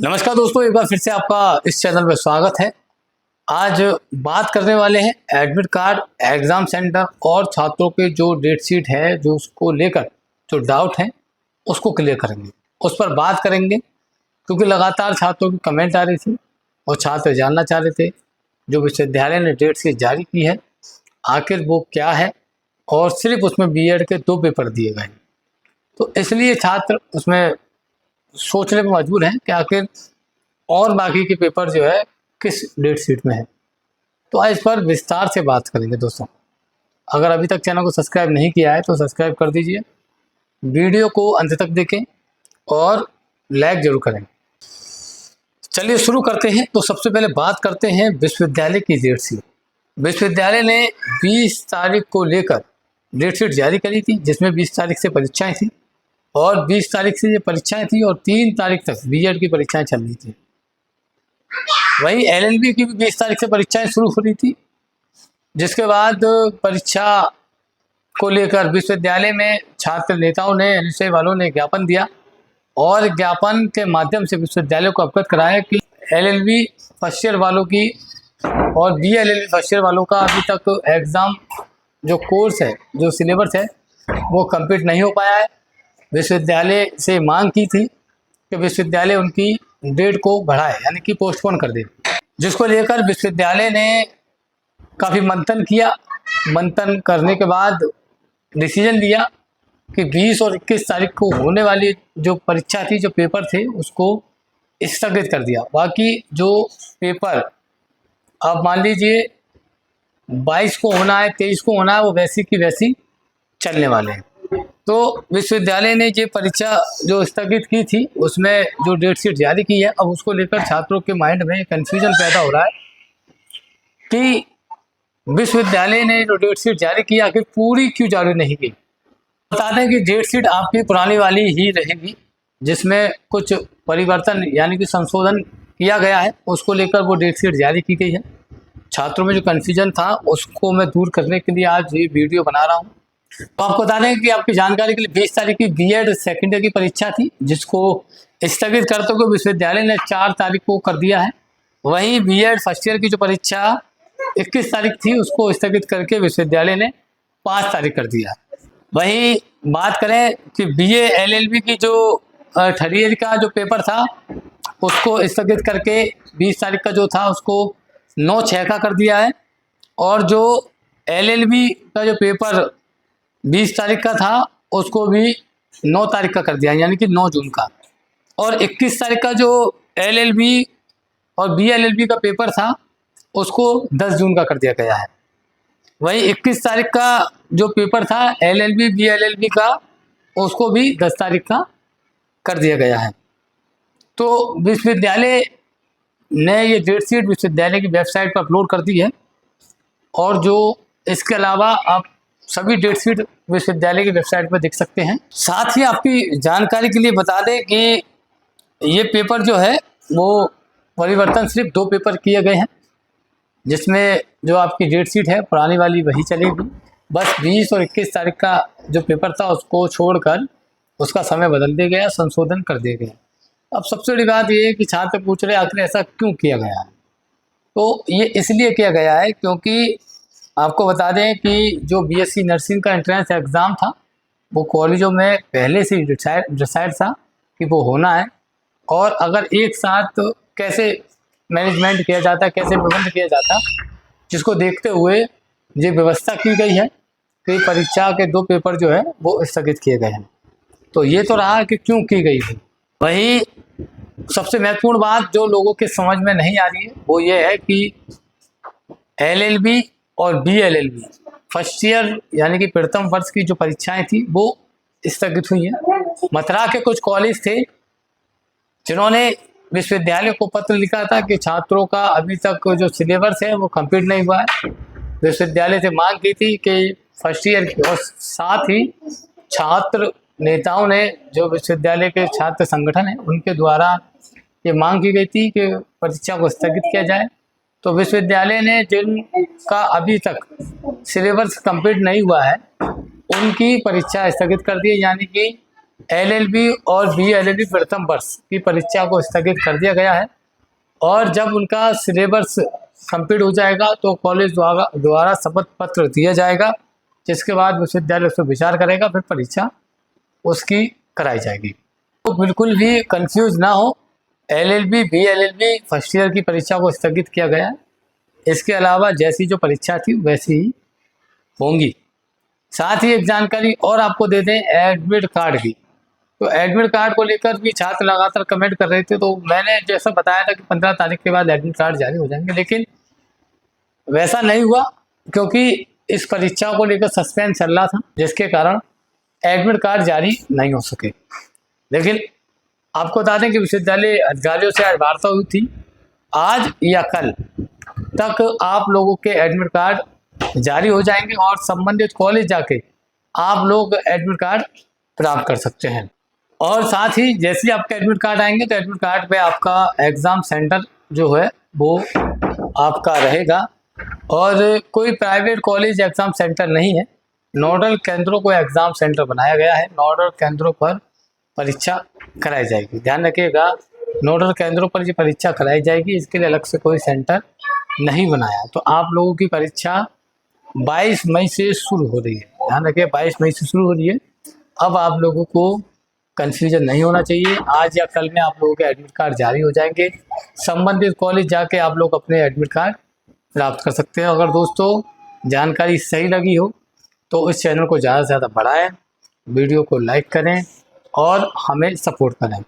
नमस्कार दोस्तों, एक बार फिर से आपका इस चैनल में स्वागत है। आज बात करने वाले हैं एडमिट कार्ड, एग्ज़ाम सेंटर और छात्रों के जो डेट शीट है, जो उसको लेकर जो डाउट है उसको क्लियर करेंगे, उस पर बात करेंगे। क्योंकि लगातार छात्रों की कमेंट आ रही थी और छात्र जानना चाह रहे थे जो विश्वविद्यालय ने डेट शीट जारी की है आखिर वो क्या है, और सिर्फ उसमें बीएड के 2 पेपर दिए गए हैं। तो इसलिए छात्र उसमें सोचने पर मजबूर हैं कि आखिर और बाकी के पेपर जो है किस डेट शीट में है। तो आज इस पर विस्तार से बात करेंगे दोस्तों। अगर अभी तक चैनल को सब्सक्राइब नहीं किया है तो सब्सक्राइब कर दीजिए, वीडियो को अंत तक देखें और लाइक जरूर करें। चलिए शुरू करते हैं। तो सबसे पहले बात करते हैं विश्वविद्यालय की डेट शीट। विश्वविद्यालय ने 20 तारीख को लेकर डेट शीट जारी करी थी, जिसमें 20 तारीख से परीक्षाएं थी और 20 तारीख से ये परीक्षाएं थी और 3 तारीख तक बीएड की परीक्षाएं चल रही थी। वहीं एलएलबी की भी 20 तारीख से परीक्षाएं शुरू हो रही थी, जिसके बाद परीक्षा को लेकर विश्वविद्यालय में छात्र नेताओं ने, एनएसए वालों ने ज्ञापन दिया और ज्ञापन के माध्यम से विश्वविद्यालय को अवगत कराया कि एलएलबी फर्स्ट ईयर वालों की और बीएलएलबी फर्स्ट ईयर वालों का अभी तक एग्ज़ाम जो कोर्स है, जो सिलेबस है, वो कंप्लीट नहीं हो पाया है। विश्वविद्यालय से मांग की थी कि विश्वविद्यालय उनकी डेट को बढ़ाए, यानी कि पोस्टपोन कर दे, जिसको लेकर विश्वविद्यालय ने काफ़ी मंथन किया। मंथन करने के बाद डिसीजन लिया कि 20 और 21 तारीख को होने वाली जो परीक्षा थी, जो पेपर थे, उसको स्थगित कर दिया। बाकी जो पेपर अब मान लीजिए 22 को होना है, 23 को होना है, वो वैसी की वैसी चलने वाले हैं। तो विश्वविद्यालय ने ये परीक्षा जो स्थगित की थी उसमें जो डेट शीट जारी की है, अब उसको लेकर छात्रों के माइंड में कन्फ्यूजन पैदा हो रहा है कि विश्वविद्यालय ने जो डेट शीट जारी की आखिर पूरी क्यों जारी नहीं की। बता दें कि डेट शीट आपकी पुरानी वाली ही रहेगी, जिसमें कुछ परिवर्तन यानी कि संशोधन किया गया है, उसको लेकर वो डेट शीट जारी की गई है। छात्रों में जो कन्फ्यूजन था उसको मैं दूर करने के लिए आज ये वीडियो बना रहा हूँ। तो आपको बता दें कि आपकी जानकारी के लिए 20 तारीख की बीएड सेकेंड ईयर की परीक्षा थी, जिसको स्थगित करते हुए विश्वविद्यालय ने 4 तारीख को कर दिया है। वहीं बीएड फर्स्ट ईयर की जो परीक्षा 21 तारीख थी उसको स्थगित करके विश्वविद्यालय ने 5 तारीख कर दिया। वहीं बात करें कि बीए एलएलबी की जो थर्ड ईयर का जो पेपर था उसको स्थगित करके 20 तारीख का जो था उसको 9/6 का कर दिया है, और जो एलएलबी का जो पेपर 20 तारीख का था उसको भी 9 तारीख का कर दिया, यानी कि 9 जून का। और 21 तारीख का जो एलएलबी और बीएलएलबी का पेपर था उसको 10 जून का कर दिया गया है। वहीं 21 तारीख का जो पेपर था एलएलबी बीएलएलबी का, उसको भी 10 तारीख का कर दिया गया है। तो विश्वविद्यालय ने ये डेट शीट विश्वविद्यालय की वेबसाइट पर अपलोड कर दी है, और जो इसके अलावा आप सभी डेट शीट विश्वविद्यालय की वेबसाइट पर देख सकते हैं। साथ ही आपकी जानकारी के लिए बता दें कि ये पेपर जो है वो परिवर्तन सिर्फ 2 पेपर किए गए हैं, जिसमें जो आपकी डेट शीट है पुरानी वाली वही चलेगी। बस 20 और 21 तारीख का जो पेपर था उसको छोड़कर उसका समय बदल दिया गया, संशोधन कर दिया गया। अब सबसे बड़ी बात ये है कि छात्र पूछ रहे आखिर ऐसा क्यों किया गया है। तो ये इसलिए किया गया है क्योंकि आपको बता दें कि जो बीएससी नर्सिंग का एंट्रेंस एग्ज़ाम था वो कॉलेजों में पहले से ही डिसाइड था कि वो होना है, और अगर एक साथ कैसे मैनेजमेंट किया जाता, कैसे प्रबंध किया जाता, जिसको देखते हुए ये व्यवस्था की गई है कि परीक्षा के 2 पेपर जो है वो स्थगित किए गए हैं। तो ये तो रहा कि क्यों की गई थी। वही सबसे महत्वपूर्ण बात जो लोगों के समझ में नहीं आ रही है वो ये है कि एलएलबी और बीएलएलबी फर्स्ट ईयर यानी कि प्रथम वर्ष की जो परीक्षाएं थी वो स्थगित हुई हैं। मथुरा के कुछ कॉलेज थे जिन्होंने विश्वविद्यालय को पत्र लिखा था कि छात्रों का अभी तक जो सिलेबस है वो कंप्लीट नहीं हुआ है। विश्वविद्यालय से मांग की थी कि फर्स्ट ईयर की, और साथ ही छात्र नेताओं ने, जो विश्वविद्यालय के छात्र संगठन है, उनके द्वारा ये मांग की गई थी कि परीक्षा को स्थगित किया जाए। तो विश्वविद्यालय ने जिनका अभी तक सिलेबस कंप्लीट नहीं हुआ है उनकी परीक्षा स्थगित कर दी, यानी कि LLB और BLLB प्रथम वर्ष की परीक्षा को स्थगित कर दिया गया है और जब उनका सिलेबस कंप्लीट हो जाएगा तो कॉलेज द्वारा शपथ पत्र दिया जाएगा, जिसके बाद विश्वविद्यालय उस पर विचार करेगा, फिर परीक्षा उसकी कराई जाएगी। तो बिल्कुल भी कंफ्यूज ना हो, LLB BLLB फर्स्ट ईयर की परीक्षा को स्थगित किया गया है। इसके अलावा जैसी जो परीक्षा थी वैसी ही होंगी। साथ ही एक जानकारी और आपको दे दें एडमिट कार्ड की। तो एडमिट कार्ड को लेकर भी छात्र लगातार कमेंट कर रहे थे, तो मैंने जैसा बताया था कि 15 तारीख के बाद एडमिट कार्ड जारी हो जाएंगे, लेकिन वैसा नहीं हुआ क्योंकि इस परीक्षा को लेकर सस्पेंस चल रहा था, जिसके कारण एडमिट कार्ड जारी नहीं हो सके। लेकिन आपको बता दें कि विश्वविद्यालय अधिकारियों से आज वार्ता हुई थी, आज या कल तक आप लोगों के एडमिट कार्ड जारी हो जाएंगे और संबंधित कॉलेज जाके आप लोग एडमिट कार्ड प्राप्त कर सकते हैं। और साथ ही जैसे ही आपका एडमिट कार्ड आएंगे तो एडमिट कार्ड पे आपका एग्ज़ाम सेंटर जो है वो आपका रहेगा और कोई प्राइवेट कॉलेज एग्ज़ाम सेंटर नहीं है। नोडल केंद्रों को एग्ज़ाम सेंटर बनाया गया है, नोडल केंद्रों पर परीक्षा कराई जाएगी। ध्यान रखिएगा, नोडल केंद्रों पर ये परीक्षा कराई जाएगी, इसके लिए अलग से कोई सेंटर नहीं बनाया। तो आप लोगों की परीक्षा 22 मई से शुरू हो रही है। ध्यान रखिए, 22 मई से शुरू हो रही है। अब आप लोगों को कन्फ्यूजन नहीं होना चाहिए, आज या कल में आप लोगों के एडमिट कार्ड जारी हो जाएंगे। संबंधित कॉलेज जाके आप लोग अपने एडमिट कार्ड प्राप्त कर सकते हैं। अगर दोस्तों जानकारी सही लगी हो तो इस चैनल को ज़्यादा से ज़्यादा बढ़ाएं, वीडियो को लाइक करें और हमें सपोर्ट करें।